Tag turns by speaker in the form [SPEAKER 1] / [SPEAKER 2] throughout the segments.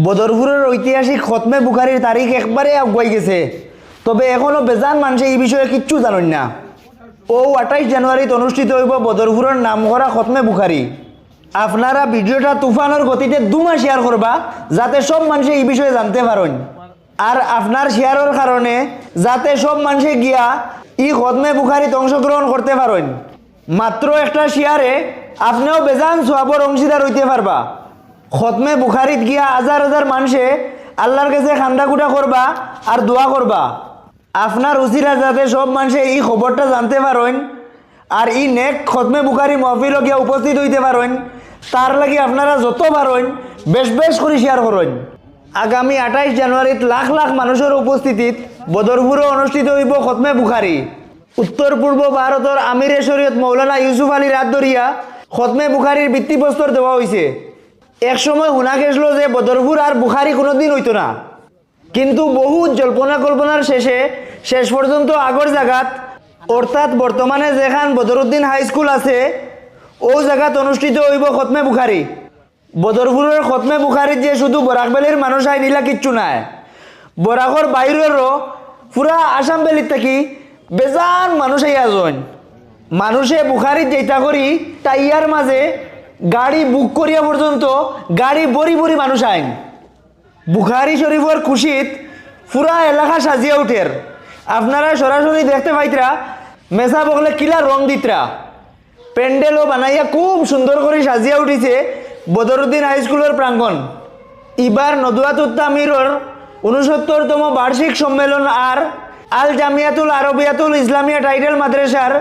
[SPEAKER 1] বদরপুরের ঐতিহাসিক খতমে বুখারির তারিখ একবারে আগুয়াই গেছে, তবে এখনও বেজান মানুষে এই বিষয়ে কিচ্ছু জানেন না। 28 জানুয়ারিতে অনুষ্ঠিত হইব বদরপুরের নামকরা খতমে বুখারি। আপনারা ভিডিওটা তুফানের গতিতে 2 মাস শেয়ার করবা, যাতে সব মানুষে এই বিষয়ে জানতে পারেন। আর আপনার শেয়ারের কারণে যাতে সব মানুষে গিয়া এই খতমে বুখারিতে অংশগ্রহণ করতে পারেন। মাত্র একটা শেয়ারে আপনিও বেজান সোয়াবর অংশীদার হইতে পারবা। খতমে বুখারিত গিয়া হাজার হাজার মানুষে আল্লাহর কাছে খান্দাকুটা করবা আর দোয়া করবা। আপনার উচিরা যাতে সব মানুষে এই খবরটা জানতে পারেন আর এই নেক্সট খতমে বুখারি মহফিল গিয়া উপস্থিত হইতে পারেন, তার লাগি আপনারা যত পারেন বেশ বেশ করে শেয়ার করেন। আগামী 28 জানুয়ারিত লাখ লাখ মানুষের উপস্থিতিত বদরপুরে অনুষ্ঠিত হইব খতমে বুখারি। উত্তর পূর্ব ভারতের আমিরে শরীয়ত মৌলানা ইউসুফ আলীর হাত ধরিয়া খতমে বুখারির ভিত্তিপ্রস্তর দেওয়া হয়েছে। একসময় শোনা গেছিল যে বদরপুর আর বুখারি কোনোদিন হইতো না, কিন্তু বহু জল্পনা কল্পনার শেষ পর্যন্ত আগর জায়গাত, অর্থাৎ বর্তমানে যেখান বদরুদ্দিন হাই স্কুল আছে ও জায়গাত অনুষ্ঠিত হইব খতমে বুখারি। বদরপুরের খতমে বুখারির যে শুধু বরাকবেলির মানুষ আই নিলা কিচ্ছু নাই, বরাকর বাইরেরও পুরা আসাম বেলির থাকি বেজান মানুষ আইয়া যান। মানুষে বুখারিত যেটা করি টাইয়ার মাঝে গাড়ি বুক করিয়া পর্যন্ত গাড়ি বড়ি বড়ি মানুষ আইন। বুখারি শরীফের খুশিত পুরা এলাকা সাজিয়া উঠের। আপনারা সরাসরি দেখতে পাইতরা মেসা বগলে কিলা রং দিতরা, প্যান্ডেলও বানাইয়া খুব সুন্দর করে সাজিয়া উঠিছে বদরুদ্দিন হাই স্কুলের প্রাঙ্গণ। এবার নদওয়াতুত তামিরের 69তম বার্ষিক সম্মেলন আর আল জামিয়াতুল আরবিয়াতুল ইসলামিয়া টাইটেল মাদ্রাসার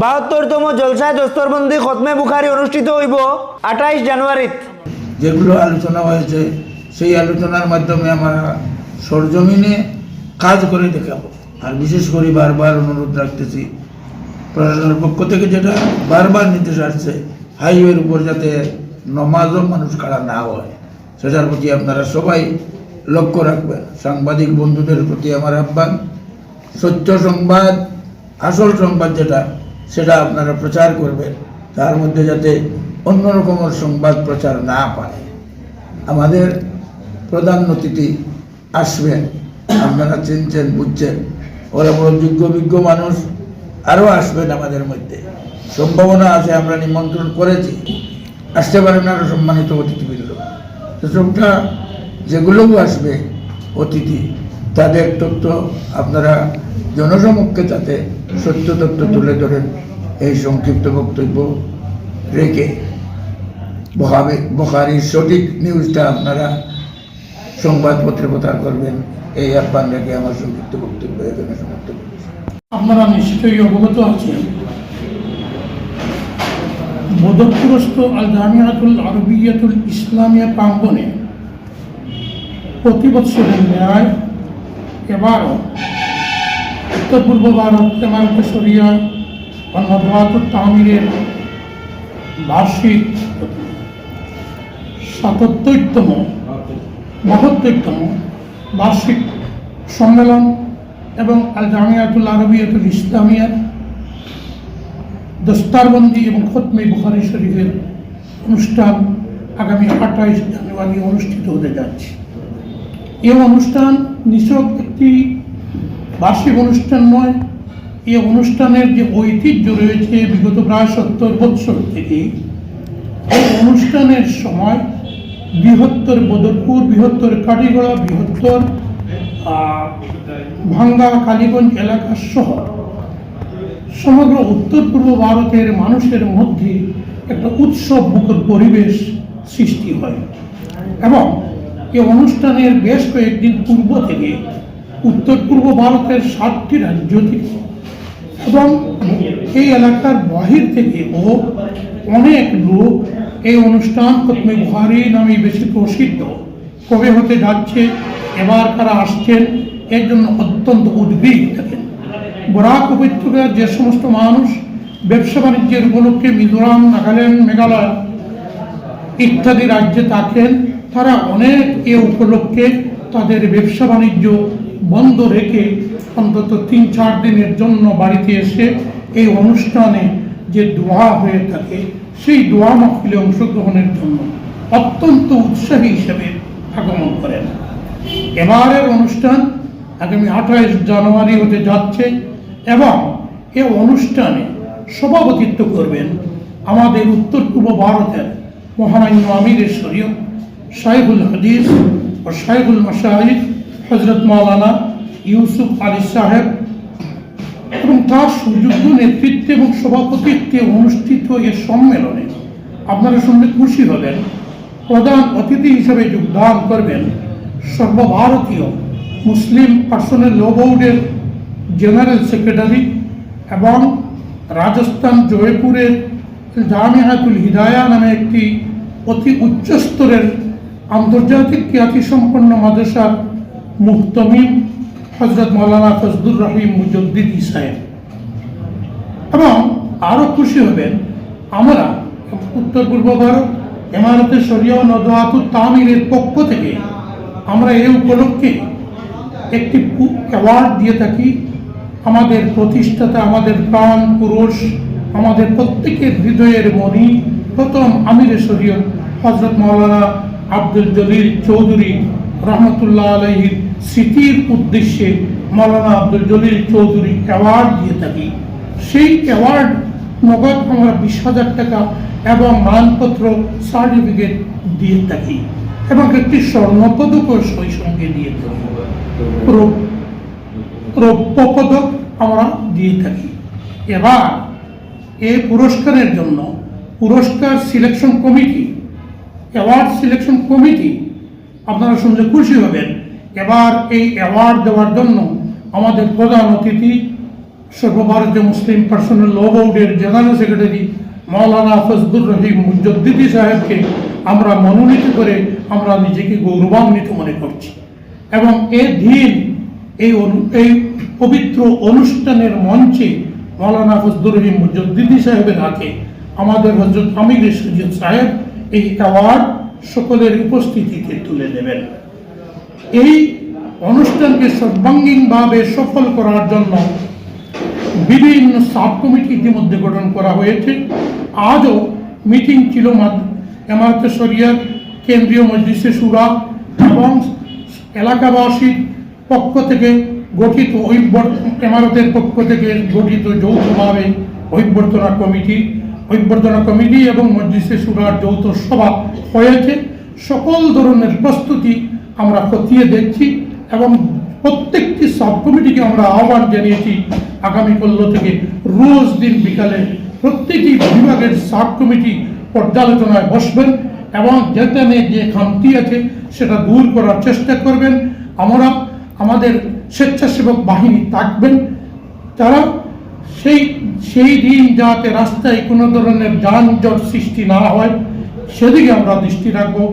[SPEAKER 1] 72তম জলসায় দস্তরবন্দি খতমে বুখারি অনুষ্ঠিত হইব 28 জানুয়ারিত।
[SPEAKER 2] যেগুলো আলোচনা হয়েছে সেই আলোচনার মাধ্যমে আমরা সরজমিনে কাজ করে দেখাবো। আর বিশেষ করে বারবার অনুরোধ রাখতেছি প্রশাসনের পক্ষ থেকে, যেটা বারবার নির্দেশ আসছে, হাইওয়ের উপর যাতে নমাজও মানুষ খাড়া না হয়, সেটার প্রতি আপনারা সবাই লক্ষ্য রাখবেন। সাংবাদিক বন্ধুদের প্রতি আমার আহ্বান, সত্য সংবাদ, আসল সংবাদ যেটা, সেটা আপনারা প্রচার করবেন, তার মধ্যে যাতে অন্য রকমের সংবাদ প্রচার না পায়। আমাদের প্রধান অতিথি আসবেন, আপনারা চিনছেন বুঝছেন, ওরা বড় যোগ্য মানুষ আরও আসবেন আমাদের মধ্যে, সম্ভাবনা আছে, আমরা নিমন্ত্রণ করেছি, আসতে পারেন আরও সম্মানিত অতিথিবৃন্দ। তো সবটা যেগুলোও আসবে অতিথি, তাদের তথ্য আপনারা জনসমক্ষে যাতে সত্য তথ্য তুলে ধরেন, এই সংক্ষিপ্ত বক্তব্য রেখে বুখারীর সঠিক নিউজটা আপনারা সংবাদপত্রে প্রচার করবেন, এই আহ্বান রেখে আমার সংক্ষিপ্ত বক্তব্য এখানে সমাপ্ত করছি।
[SPEAKER 3] আপনারা নিশ্চয়ই অবগত আছেন, বদরপুরস্থ আল জামিয়াতুল আরবিয়াতুল ইসলামিয়া প্রাঙ্গণে প্রতি বছরের ন্যায় এবারও উত্তর পূর্ব ভারত এমারতে শরিয়া ও নদওয়াতুত তামিরের বার্ষিক 77তম বার্ষিক সম্মেলন এবং আল জামিয়াতুল আরবিয়াতুল ইসলামিয়ার দস্তারবন্দি এবং খতমে বুখারী শরীফের অনুষ্ঠান আগামী 28 জানুয়ারি অনুষ্ঠিত হতে যাচ্ছে। এই অনুষ্ঠান নিছক একটি বার্ষিক অনুষ্ঠান নয়, এই অনুষ্ঠানের যে ঐতিহ্য রয়েছে বিগত প্রায় 70 বৎসর থেকে, এই অনুষ্ঠানের সময় বৃহত্তর বদরপুর, বৃহত্তর কাটিগড়া, বৃহত্তর ভাঙ্গা, কালীগঞ্জ এলাকা সহ সমগ্র উত্তর পূর্ব ভারতের মানুষের মধ্যে একটা উৎসব মুখর পরিবেশ সৃষ্টি হয়। এবং এই অনুষ্ঠানের বেশ কয়েকদিন পূর্ব থেকে উত্তর পূর্ব ভারতের 7টি রাজ্য থেকে এবং এই এলাকার বাহির থেকেও অনেক লোক এই অনুষ্ঠান খতমে বুখারী নামে বেশি প্রসিদ্ধ কবে হতে যাচ্ছে, এবার কারা আসছেন, এর জন্য অত্যন্ত উদ্গ্রীব থাকেন। বরাক উপত্যকার যে সমস্ত মানুষ ব্যবসা বাণিজ্যের উপলক্ষে মিজোরাম, নাগাল্যান্ড, মেঘালয় ইত্যাদি রাজ্যে থাকেন, তারা অনেক এ উপলক্ষে তাদের ব্যবসা বাণিজ্য বন্ধ রেখে অন্তত 3-4 দিনের জন্য বাড়িতে এসে এই অনুষ্ঠানে যে দোয়া হয়ে থাকে সেই দোয়া মাহফিলে অংশগ্রহণের জন্য অত্যন্ত উৎসাহী হিসেবে আগমন করেন। এবারের অনুষ্ঠান আগামী 28 জানুয়ারি হতে যাচ্ছে এবং এ অনুষ্ঠানে সভাপতিত্ব করবেন আমাদের উত্তর পূর্ব ভারতের মহামান্য আমিরের শরীয়ত শাইখুল হাদিস ও শাইখুল মাশাইখ হযরত মাওলানা ইউসুফ আলী সাহেব, এবং তার সুযোগ্য নেতৃত্বে এবং সভাপতিত্বে অনুষ্ঠিত এ সম্মেলনে আপনারা শুনলে খুশি হবেন। প্রধান অতিথি হিসেবে যোগদান করবেন সর্বভারতীয় মুসলিম পার্সোনাল ল বোর্ডের জেনারেল সেক্রেটারি এবং রাজস্থান জয়পুরের জামিয়াতুল হিদায়া নামে একটি অতি উচ্চ স্তরের আন্তর্জাতিক খ্যাতিসম্পন্ন মাদ্রাসার মুহতামিম হযরত মাওলানা ফজলুর রহিম মুজদ্দিদি সাহেব। এবং আরও খুশি হবেন, আমরা উত্তর পূর্ব ভারত ইমারতে শরিয়া ও নদওয়াতুত তামিরের পক্ষ থেকে আমরা এই উপলক্ষে একটি অ্যাওয়ার্ড দিয়ে থাকি আমাদের প্রতিষ্ঠাতা, আমাদের প্রাণ পুরুষ, আমাদের প্রত্যেকের হৃদয়ের মণি, প্রথম আমিরে শরীয়ত হযরত মাওলানা আব্দুল জলিল চৌধুরী রহমতুল্লাহ আলাইহির স্মৃতির উদ্দেশ্যে মাওলানা আব্দুল জলিল চৌধুরী অ্যাওয়ার্ড দিয়ে থাকি। সেই অ্যাওয়ার্ড নগদ আমরা 20,000 টাকা এবং মানপত্র সার্টিফিকেট দিয়ে থাকি এবং একটি স্বর্ণপদকও সেই সঙ্গে দিয়ে থাকি, রৌপ্য পদক আমরা দিয়ে থাকি। এবার এই পুরস্কারের জন্য পুরস্কার selection committee, award selection committee, আপনারা শুনলে খুশি হবেন। এবার এই অ্যাওয়ার্ড দেওয়ার জন্য আমাদের প্রধান অতিথি সর্বভারতীয় মুসলিম পার্সোনাল ল বোর্ডের জেনারেল সেক্রেটারি মাওলানা ফজলুর রহিম মুজদ্দিদি সাহেবকে আমরা মনোনীত করে আমরা নিজেকে গৌরবান্বিত মনে করছি। এবং এ দিন এই পবিত্র অনুষ্ঠানের মঞ্চে মাওলানা ফজলুর রহিম মুজদ্দিদি সাহেবের হাতে আমাদের হযরত আমির শরীয়ত সাহেব এই অ্যাওয়ার্ড সকলের উপস্থিতিতে তুলে দেবেন। এই অনুষ্ঠানকে সর্বাঙ্গীনভাবে সফল করার জন্য বিভিন্ন সাব কমিটি ইতিমধ্যে গঠন করা হয়েছে। আজও মিটিং ছিল ইমারতে শরিয়াত কেন্দ্রীয় মজলিসে শুরা এবং এলাকাবাসীর পক্ষ থেকে গঠিত ইমারতের পক্ষ থেকে গঠিত যৌথভাবে ঐক্যবর্ধনা কমিটি এবং মজলিসে শুরার যৌথ সভা হয়েছে। সকল ধরনের প্রস্তুতি আমরা খতিয়ে দেখছি এবং প্রত্যেকটি সাব কমিটিকে আমরা আহ্বান জানিয়েছি আগামীকাল থেকে রোজ দিন বিকালে প্রত্যেকটি বিভাগের সাব কমিটি পর্যালোচনায় বসবেন এবং যেখানে যে খামতি আছে সেটা দূর করার চেষ্টা করবেন। আমাদের স্বেচ্ছাসেবক বাহিনী থাকবেন, তারা সেই দিন যাতে রাস্তায় কোনো ধরনের যানজট সৃষ্টি না হয় সেদিকে আমরা দৃষ্টি রাখবো,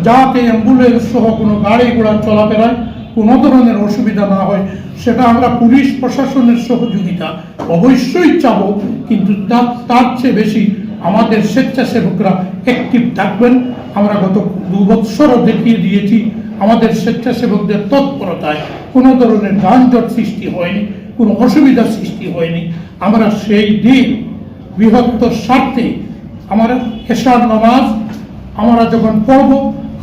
[SPEAKER 3] যাতে অ্যাম্বুলেন্স সহ কোনো গাড়ি ঘোড়া চলাফেরায় কোনো ধরনের অসুবিধা না হয় সেটা আমরা পুলিশ প্রশাসনের সহযোগিতা অবশ্যই চাবো, কিন্তু তার চেয়ে বেশি আমাদের স্বেচ্ছাসেবকরা অ্যাক্টিভ থাকবেন। আমরা গত 2 বছরও দেখিয়ে দিয়েছি আমাদের স্বেচ্ছাসেবকদের তৎপরতায় কোনো ধরনের যানজট সৃষ্টি হয়নি, কোনো অসুবিধার সৃষ্টি হয়নি। আমরা সেই দিন বৃহত্তর স্বার্থে আমরা এশার নামাজ আমরা যখন পড়ব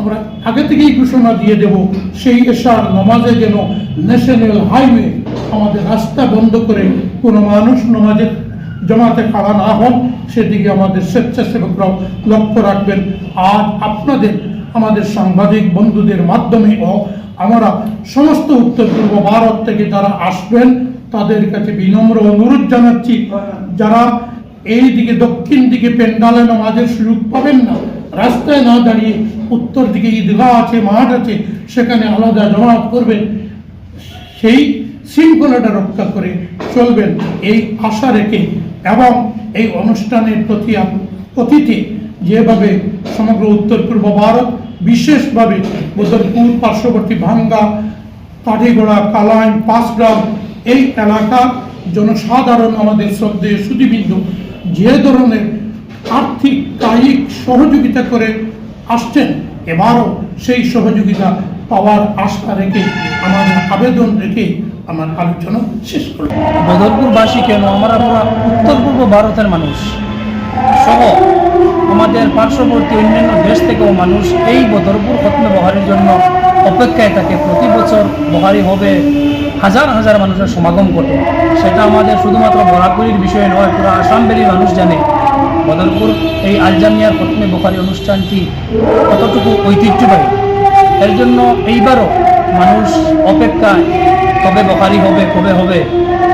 [SPEAKER 3] আমরা আগে থেকেই ঘোষণা দিয়ে দেব সেই এশার নামাজে যেন ন্যাশনাল হাইওয়ে আমাদের রাস্তা বন্ধ করে কোনো মানুষ নামাজের জমাতে খাড়া না হন সেদিকে আমাদের স্বেচ্ছাসেবকরাও লক্ষ্য রাখবেন। আর আপনাদের আমাদের সাংবাদিক বন্ধুদের মাধ্যমেও আমরা সমস্ত উত্তর পূর্ব ভারত থেকে যারা আসবেন তাদের কাছে বিনম্র অনুরোধ জানাচ্ছি, যারা এই দিকে দক্ষিণ দিকে প্যান্ডালে নামাজের সুযোগ পাবেন না, রাস্তায় না দাঁড়িয়ে উত্তর দিকে ঈদগাহ আছে, মাঠ আছে, সেখানে আলাদা জমায়েত করবেন, সেই শৃঙ্খলাটা রক্ষা করে চলবেন এই আশা রেখে এবং এই অনুষ্ঠানের প্রতি অতিথি যেভাবে সমগ্র উত্তর পূর্ব ভারত বিশেষভাবে বদরপুর পার্শ্ববর্তী ভাঙ্গা, কাঠিগড়া, কালাইন, পাঁচগ্রাম এই এলাকার জনসাধারণ আমাদের শ্রদ্ধেয় সুধীবৃন্দ যে ধরনের আর্থিক কায়িক সহযোগিতা করে আসছেন এবারও সেই সহযোগিতা পাওয়ার আশা রেখে আমার আবেদন রেখে আমার আলোচনা শেষ করব।
[SPEAKER 4] বদরপুরবাসী কেন, আমরা পুরো উত্তর পূর্ব ভারতের মানুষ, সহ আমাদের পার্শ্ববর্তী অন্যান্য দেশ থেকেও মানুষ এই বদরপুর খতমে বহারির জন্য অপেক্ষায় থাকে। প্রতি বছর বহারি হবে, হাজার হাজার মানুষের সমাগম ঘটে। সেটা আমাদের শুধুমাত্র বরাকুরির বিষয় নয়, পুরো আসামবেরই মানুষ জানে বদরপুর এই আলজামিয়ার খতমে বহারি অনুষ্ঠানটি কতটুকু ঐতিহ্যবাহী। এর জন্য এইবারও মানুষ অপেক্ষায়, কবে বহারি হবে, কবে হবে।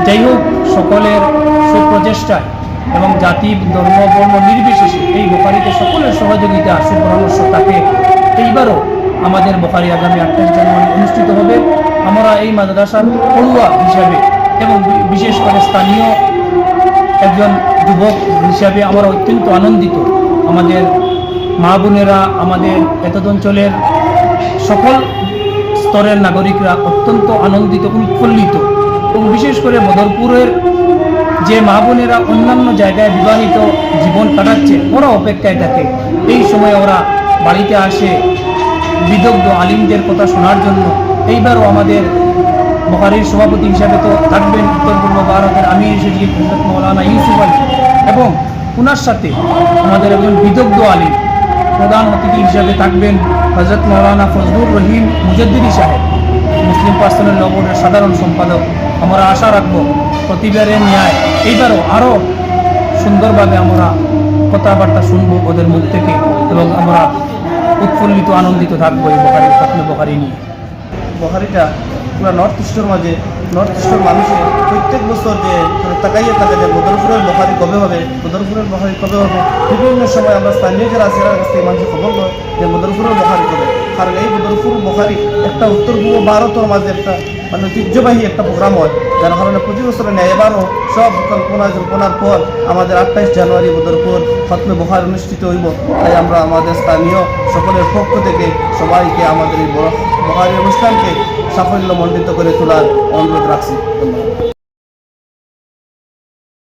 [SPEAKER 4] যাই হোক, সকলের সুপ্রচেষ্টায় এবং জাতি, ধর্ম, বর্ণ নির্বিশেষে এই বখারিতে সকলের সহযোগিতা, সুপরামর্শ থাকে। এইবারও আমাদের বখারি আগামী 28 জানুয়ারি অনুষ্ঠিত হবে। আমরা এই মাদ্রাসার পড়ুয়া হিসাবে এবং বিশেষ করে স্থানীয় একজন যুবক হিসাবে আমরা অত্যন্ত আনন্দিত। আমাদের মা বোনেরা, আমাদের এতদ অঞ্চলের সকল স্তরের নাগরিকরা অত্যন্ত আনন্দিত, উৎফুল্লিত। এবং বিশেষ করে বদরপুরের যে মা বোনেরা অন্যান্য জায়গায় বিবাহিত জীবন কাটাচ্ছে, ওরা অপেক্ষায় থাকে। এই সময় ওরা বাড়িতে আসে বিদগ্ধ আলিমদের কথা শোনার জন্য। এইবারও আমাদের বখারির সভাপতি হিসাবে তো থাকবেন উত্তর পূর্ব ভারতের আমির সচিব হযরত মৌলানা ইউসুফ আলী, এবং ওনার সাথে আমাদের একজন বিদগ্ধ আলিম প্রধান অতিথি হিসাবে থাকবেন হযরত মৌলানা ফজলুর রহিম মুজাদ্দিদি সাহেব, মুসলিম পার্সোনাল ল বোর্ডের সাধারণ সম্পাদক। আমরা আশা রাখবো প্রতিবারের ন্যায় এইবারও আরও সুন্দরভাবে আমরা কথাবার্তা শুনবো ওদের মুখ থেকে, এবং আমরা উৎফুল্লিত, আনন্দিত থাকবো এই বখারি, খতমে বখারি নিয়ে।
[SPEAKER 5] বখারিটা পুরো নর্থ ইস্টের মাঝে, নর্থ ইস্টের মানুষের প্রত্যেক বছর যে তাকাইয়ে থাকে যে বদরপুরের বখারি কবে হবে, বদরপুরের বখারি কবে হবে। বিভিন্ন সময় আমরা স্থানীয় যারা আছে এর কাছ থেকে মানুষের খবর লয় যে বদরপুরের বখারি কবে। কারণ এই বদরপুর বখারি একটা উত্তর পূর্ব ভারতের মাঝে একটা মানে ঐতিহ্যবাহী একটা প্রোগ্রাম হয়, যার কারণে প্রতি বছরে নেয়। এবারও সব জল্পনার পর আমাদের 28 জানুয়ারি বদরপুর খতমে বখারি অনুষ্ঠিত হইব। তাই আমরা আমাদের স্থানীয় সকলের পক্ষ থেকে সবাইকে আমাদের এই বখারি অনুষ্ঠানকে সাফল্যমণ্ডিত করে তোলার অনুরোধ রাখছি। ধন্যবাদ।